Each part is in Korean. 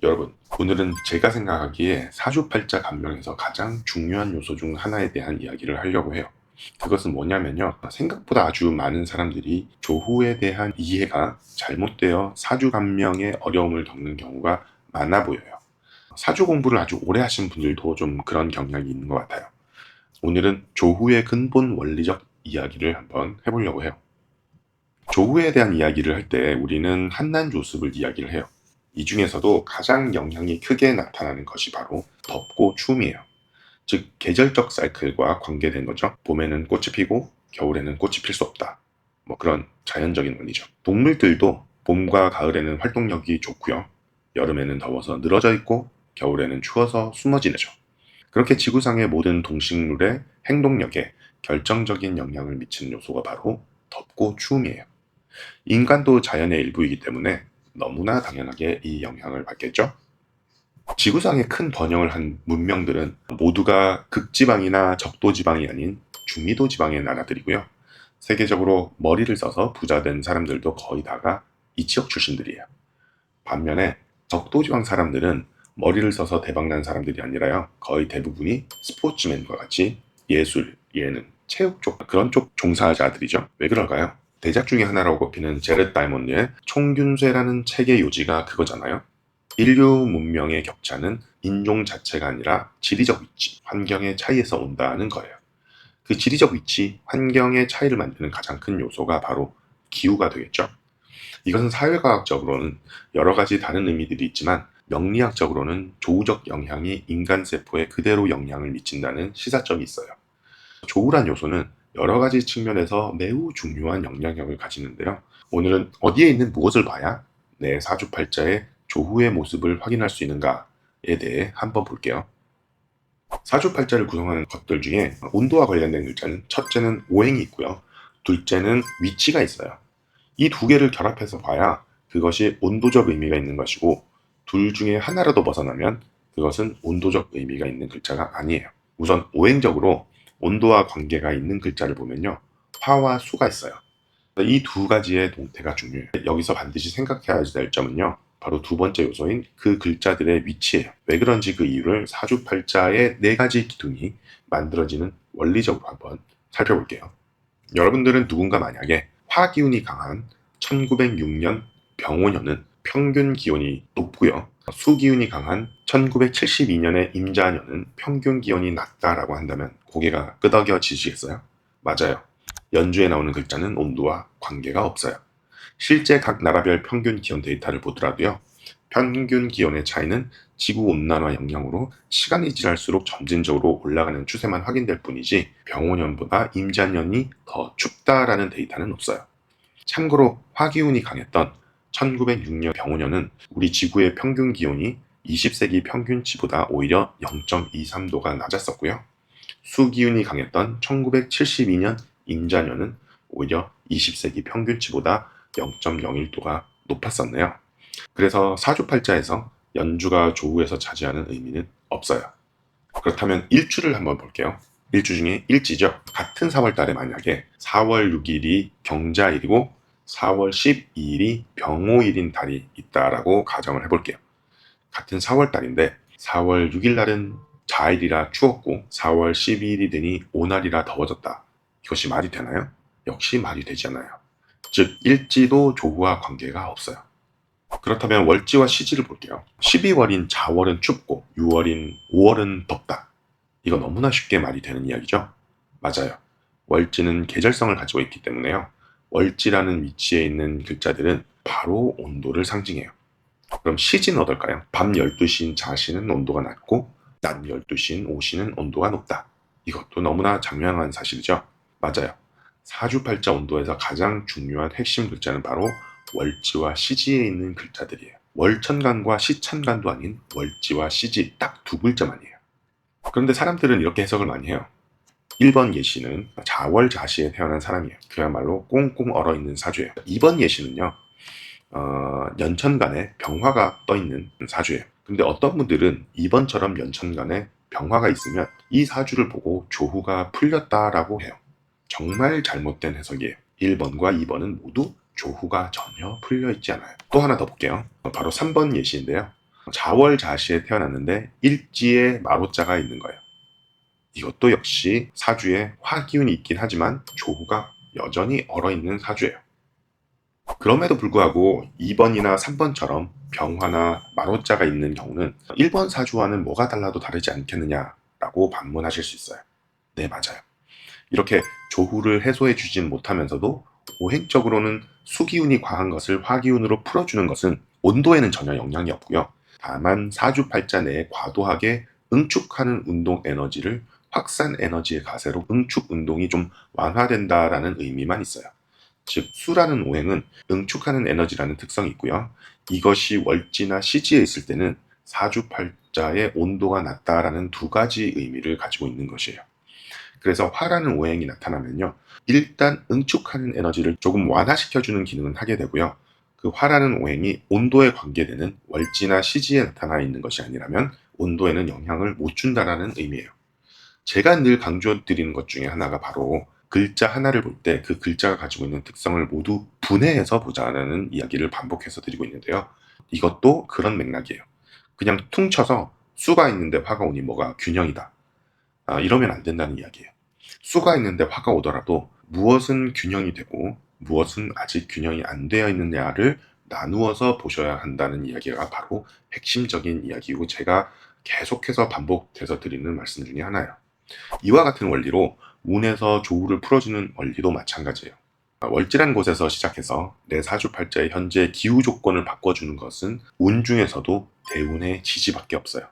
여러분, 오늘은 제가 생각하기에 사주팔자 감명에서 가장 중요한 요소 중 하나에 대한 이야기를 하려고 해요. 그것은 뭐냐면요. 생각보다 아주 많은 사람들이 조후에 대한 이해가 잘못되어 사주 감명에 어려움을 겪는 경우가 많아 보여요. 사주 공부를 아주 오래 하신 분들도 좀 그런 경향이 있는 것 같아요. 오늘은 조후의 근본 원리적 이야기를 한번 해보려고 해요. 조후에 대한 이야기를 할 때 우리는 한난조습을 이야기를 해요. 이 중에서도 가장 영향이 크게 나타나는 것이 바로 덥고 추움이에요. 즉 계절적 사이클과 관계된 거죠. 봄에는 꽃이 피고 겨울에는 꽃이 필 수 없다. 뭐 그런 자연적인 원리죠. 동물들도 봄과 가을에는 활동력이 좋고요. 여름에는 더워서 늘어져 있고 겨울에는 추워서 숨어 지내죠. 그렇게 지구상의 모든 동식물의 행동력에 결정적인 영향을 미치는 요소가 바로 덥고 추움이에요. 인간도 자연의 일부이기 때문에 너무나 당연하게 이 영향을 받겠죠. 지구상의 큰 번영을 한 문명들은 모두가 극지방이나 적도지방이 아닌 중위도지방의 나라들이고요. 세계적으로 머리를 써서 부자된 사람들도 거의 다가 이 지역 출신들이에요. 반면에 적도지방 사람들은 머리를 써서 대박난 사람들이 아니라요. 거의 대부분이 스포츠맨과 같이 예술, 예능, 체육 쪽 그런 쪽 종사자들이죠. 왜 그럴까요? 대작 중에 하나라고 꼽히는 제렛 다이몬드의 총균쇠라는 책의 요지가 그거잖아요. 인류 문명의 격차는 인종 자체가 아니라 지리적 위치, 환경의 차이에서 온다는 거예요. 그 지리적 위치, 환경의 차이를 만드는 가장 큰 요소가 바로 기후가 되겠죠. 이것은 사회과학적으로는 여러 가지 다른 의미들이 있지만 명리학적으로는 조우적 영향이 인간 세포에 그대로 영향을 미친다는 시사점이 있어요. 조우란 요소는 여러 가지 측면에서 매우 중요한 영향력을 가지는데요. 오늘은 어디에 있는 무엇을 봐야 내 사주팔자의 조후의 모습을 확인할 수 있는가에 대해 한번 볼게요. 사주팔자를 구성하는 것들 중에 온도와 관련된 글자는 첫째는 오행이 있고요. 둘째는 위치가 있어요. 이 두 개를 결합해서 봐야 그것이 온도적 의미가 있는 것이고 둘 중에 하나라도 벗어나면 그것은 온도적 의미가 있는 글자가 아니에요. 우선 오행적으로 온도와 관계가 있는 글자를 보면요. 화와 수가 있어요. 이 두 가지의 동태가 중요해요. 여기서 반드시 생각해야 될 점은요. 바로 두 번째 요소인 그 글자들의 위치예요. 왜 그런지 그 이유를 사주팔자의 네 가지 기둥이 만들어지는 원리적으로 한번 살펴볼게요. 여러분들은 누군가 만약에 화기운이 강한 1906년 병오년은 평균 기온이 높고요. 수기운이 강한 1972년의 임자년은 평균 기온이 낮다라고 한다면 고개가 끄덕여지시겠어요? 맞아요. 연주에 나오는 글자는 온도와 관계가 없어요. 실제 각 나라별 평균 기온 데이터를 보더라도요. 평균 기온의 차이는 지구온난화 영향으로 시간이 지날수록 점진적으로 올라가는 추세만 확인될 뿐이지 병오년보다 임자년이 더 춥다라는 데이터는 없어요. 참고로 화기운이 강했던 1906년 병오년은 우리 지구의 평균 기온이 20세기 평균치보다 오히려 0.23도가 낮았었고요. 수기운이 강했던 1972년 임자년은 오히려 20세기 평균치보다 0.01도가 높았었네요. 그래서 사주팔자에서 연주가 조우에서 차지하는 의미는 없어요. 그렇다면 일주를 한번 볼게요. 일주 중에 일지죠. 같은 4월 달에 만약에 4월 6일이 경자일이고 4월 12일이 병오일인 달이 있다라고 가정을 해볼게요. 같은 4월 달인데 4월 6일 날은 자일이라 추웠고 4월 12일이 되니 오날이라 더워졌다. 이것이 말이 되나요? 역시 말이 되지 않아요. 즉 일지도 조후와 관계가 없어요. 그렇다면 월지와 시지를 볼게요. 12월인 자월은 춥고 6월인 5월은 덥다. 이거 너무나 쉽게 말이 되는 이야기죠? 맞아요. 월지는 계절성을 가지고 있기 때문에요. 월지라는 위치에 있는 글자들은 바로 온도를 상징해요. 그럼 시지는 어떨까요? 밤 12시인 자시는 온도가 낮고 낮 12시인 오시는 온도가 높다. 이것도 너무나 장명한 사실이죠? 맞아요. 사주팔자 온도에서 가장 중요한 핵심 글자는 바로 월지와 시지에 있는 글자들이에요. 월천간과 시천간도 아닌 월지와 시지 딱 두 글자만이에요. 그런데 사람들은 이렇게 해석을 많이 해요. 1번 예시는 자월자시에 태어난 사람이에요. 그야말로 꽁꽁 얼어있는 사주예요. 2번 예시는요. 연천간에 병화가 떠있는 사주예요. 근데 어떤 분들은 2번처럼 연천간에 병화가 있으면 이 사주를 보고 조후가 풀렸다라고 해요. 정말 잘못된 해석이에요. 1번과 2번은 모두 조후가 전혀 풀려있지 않아요. 또 하나 더 볼게요. 바로 3번 예시인데요. 자월자시에 태어났는데 일지에 마로자가 있는 거예요. 이것도 역시 사주에 화기운이 있긴 하지만 조후가 여전히 얼어있는 사주예요. 그럼에도 불구하고 2번이나 3번처럼 병화나 마로자가 있는 경우는 1번 사주와는 뭐가 달라도 다르지 않겠느냐라고 반문하실 수 있어요. 네, 맞아요. 이렇게 조후를 해소해 주진 못하면서도 오행적으로는 수기운이 과한 것을 화기운으로 풀어주는 것은 온도에는 전혀 영향이 없고요. 다만 사주팔자 내에 과도하게 응축하는 운동 에너지를 확산 에너지의 가세로 응축 운동이 좀 완화된다라는 의미만 있어요. 즉 수라는 오행은 응축하는 에너지라는 특성이 있고요. 이것이 월지나 시지에 있을 때는 사주팔자의 온도가 낮다라는 두 가지 의미를 가지고 있는 것이에요. 그래서 화라는 오행이 나타나면요. 일단 응축하는 에너지를 조금 완화시켜주는 기능은 하게 되고요. 그 화라는 오행이 온도에 관계되는 월지나 시지에 나타나 있는 것이 아니라면 온도에는 영향을 못 준다라는 의미예요. 제가 늘 강조드리는 것 중에 하나가 바로 글자 하나를 볼 때 그 글자가 가지고 있는 특성을 모두 분해해서 보자라는 이야기를 반복해서 드리고 있는데요. 이것도 그런 맥락이에요. 그냥 퉁쳐서 수가 있는데 화가 오니 뭐가 균형이다. 이러면 안 된다는 이야기예요. 수가 있는데 화가 오더라도 무엇은 균형이 되고 무엇은 아직 균형이 안 되어 있느냐를 나누어서 보셔야 한다는 이야기가 바로 핵심적인 이야기고 제가 계속해서 반복해서 드리는 말씀 중에 하나예요. 이와 같은 원리로 운에서 조우를 풀어주는 원리도 마찬가지예요. 월지란 곳에서 시작해서 내 사주팔자의 현재 기후 조건을 바꿔주는 것은 운 중에서도 대운의 지지밖에 없어요.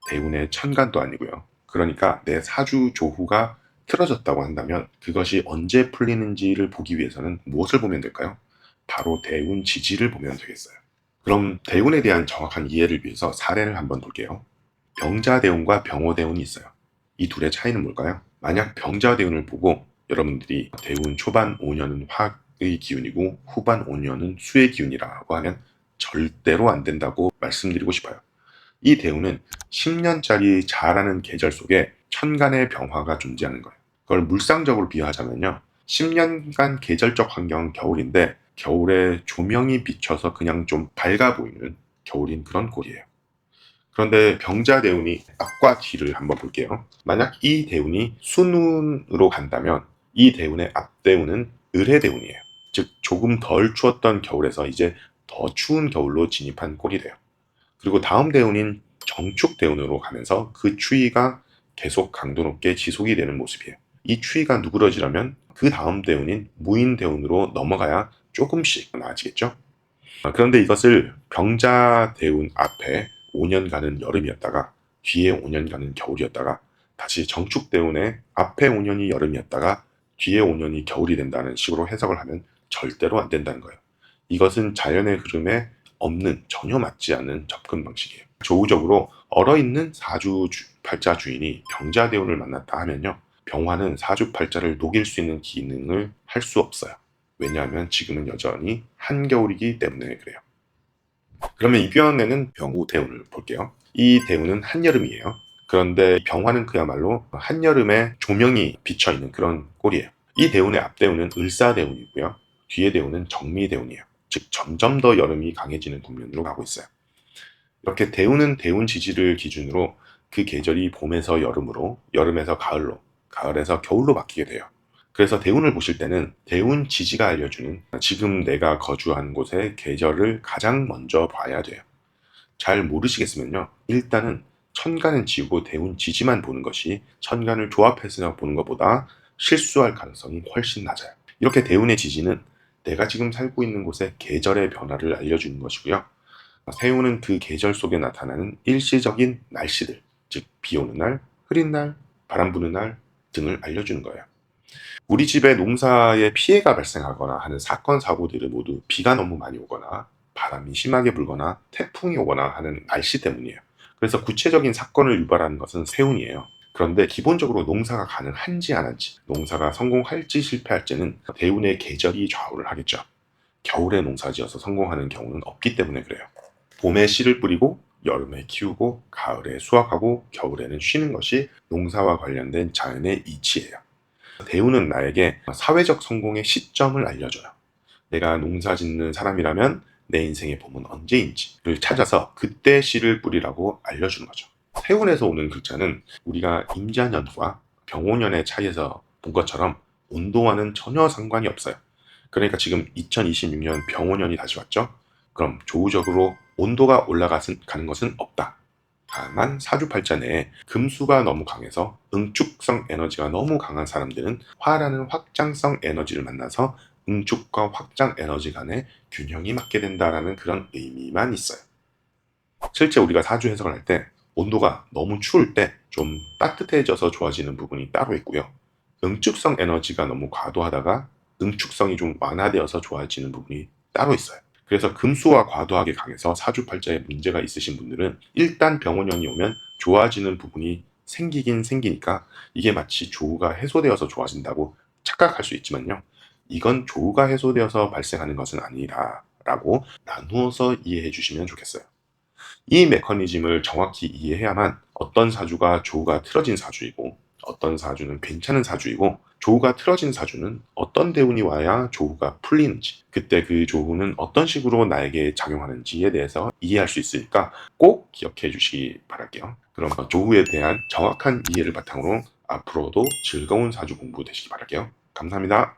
대운의 천간도 아니고요. 그러니까 내 사주 조후가 틀어졌다고 한다면 그것이 언제 풀리는지를 보기 위해서는 무엇을 보면 될까요? 바로 대운 지지를 보면 되겠어요. 그럼 대운에 대한 정확한 이해를 위해서 사례를 한번 볼게요. 병자대운과 병호대운이 있어요. 이 둘의 차이는 뭘까요? 만약 병자대운을 보고 여러분들이 대운 초반 5년은 화의 기운이고 후반 5년은 수의 기운이라고 하면 절대로 안 된다고 말씀드리고 싶어요. 이 대운은 10년짜리 자라는 계절 속에 천간의 병화가 존재하는 거예요. 그걸 물상적으로 비유하자면요. 10년간 계절적 환경은 겨울인데 겨울에 조명이 비쳐서 그냥 좀 밝아 보이는 겨울인 그런 꼴이에요. 그런데 병자 대운이 앞과 뒤를 한번 볼게요. 만약 이 대운이 순운으로 간다면 이 대운의 앞 대운은 을의 대운이에요. 즉 조금 덜 추웠던 겨울에서 이제 더 추운 겨울로 진입한 꼴이 돼요. 그리고 다음 대운인 정축 대운으로 가면서 그 추위가 계속 강도 높게 지속이 되는 모습이에요. 이 추위가 누그러지려면 그 다음 대운인 무인 대운으로 넘어가야 조금씩 나아지겠죠. 그런데 이것을 병자 대운 앞에 5년간은 여름이었다가 뒤에 5년간은 겨울이었다가 다시 정축 대운의 앞에 5년이 여름이었다가 뒤에 5년이 겨울이 된다는 식으로 해석을 하면 절대로 안 된다는 거예요. 이것은 자연의 흐름에 없는 전혀 맞지 않는 접근 방식이에요. 조우적으로 얼어있는 사주팔자 주인이 병자대운을 만났다 하면요. 병화는 사주팔자를 녹일 수 있는 기능을 할 수 없어요. 왜냐하면 지금은 여전히 한겨울이기 때문에 그래요. 그러면 이번에는 병우대운을 볼게요. 이 대운은 한여름이에요. 그런데 병화는 그야말로 한여름에 조명이 비쳐있는 그런 꼴이에요. 이 대운의 앞대운은 을사대운이고요. 뒤의 대운은 정미대운이에요. 즉 점점 더 여름이 강해지는 국면으로 가고 있어요. 이렇게 대운은 대운 지지를 기준으로 그 계절이 봄에서 여름으로, 여름에서 가을로, 가을에서 겨울로 바뀌게 돼요. 그래서 대운을 보실 때는 대운 지지가 알려주는 지금 내가 거주한 곳의 계절을 가장 먼저 봐야 돼요. 잘 모르시겠으면요. 일단은 천간은 지우고 대운 지지만 보는 것이 천간을 조합해서 보는 것보다 실수할 가능성이 훨씬 낮아요. 이렇게 대운의 지지는 내가 지금 살고 있는 곳의 계절의 변화를 알려주는 것이고요. 세우는 그 계절 속에 나타나는 일시적인 날씨들, 즉 비 오는 날, 흐린 날, 바람 부는 날 등을 알려주는 거예요. 우리 집에 농사에 피해가 발생하거나 하는 사건 사고들을 모두 비가 너무 많이 오거나 바람이 심하게 불거나 태풍이 오거나 하는 날씨 때문이에요. 그래서 구체적인 사건을 유발하는 것은 세운이에요. 그런데 기본적으로 농사가 가능한지 안 한지, 농사가 성공할지 실패할지는 대운의 계절이 좌우를 하겠죠. 겨울에 농사 지어서 성공하는 경우는 없기 때문에 그래요. 봄에 씨를 뿌리고 여름에 키우고 가을에 수확하고 겨울에는 쉬는 것이 농사와 관련된 자연의 이치예요. 대운은 나에게 사회적 성공의 시점을 알려줘요. 내가 농사 짓는 사람이라면 내 인생의 봄은 언제인지를 찾아서 그때 씨를 뿌리라고 알려주는 거죠. 세운에서 오는 글자는 우리가 임자년과 병오년의 차이에서 본 것처럼 온도와는 전혀 상관이 없어요. 그러니까 지금 2026년 병오년이 다시 왔죠? 그럼 조우적으로 온도가 올라가는 것은 없다. 다만 사주팔자 내에 금수가 너무 강해서 응축성 에너지가 너무 강한 사람들은 화라는 확장성 에너지를 만나서 응축과 확장 에너지 간의 균형이 맞게 된다라는 그런 의미만 있어요. 실제 우리가 사주 해석을 할 때 온도가 너무 추울 때 좀 따뜻해져서 좋아지는 부분이 따로 있고요. 응축성 에너지가 너무 과도하다가 응축성이 좀 완화되어서 좋아지는 부분이 따로 있어요. 그래서 금수와 과도하게 강해서 사주팔자에 문제가 있으신 분들은 일단 병원년이 오면 좋아지는 부분이 생기긴 생기니까 이게 마치 조우가 해소되어서 좋아진다고 착각할 수 있지만요. 이건 조우가 해소되어서 발생하는 것은 아니라라고 나누어서 이해해 주시면 좋겠어요. 이 메커니즘을 정확히 이해해야만 어떤 사주가 조우가 틀어진 사주이고 어떤 사주는 괜찮은 사주이고 조우가 틀어진 사주는 어떤 대운이 와야 조우가 풀리는지 그때 그 조우는 어떤 식으로 나에게 작용하는지에 대해서 이해할 수 있으니까 꼭 기억해 주시기 바랄게요. 그럼 조우에 대한 정확한 이해를 바탕으로 앞으로도 즐거운 사주 공부 되시기 바랄게요. 감사합니다.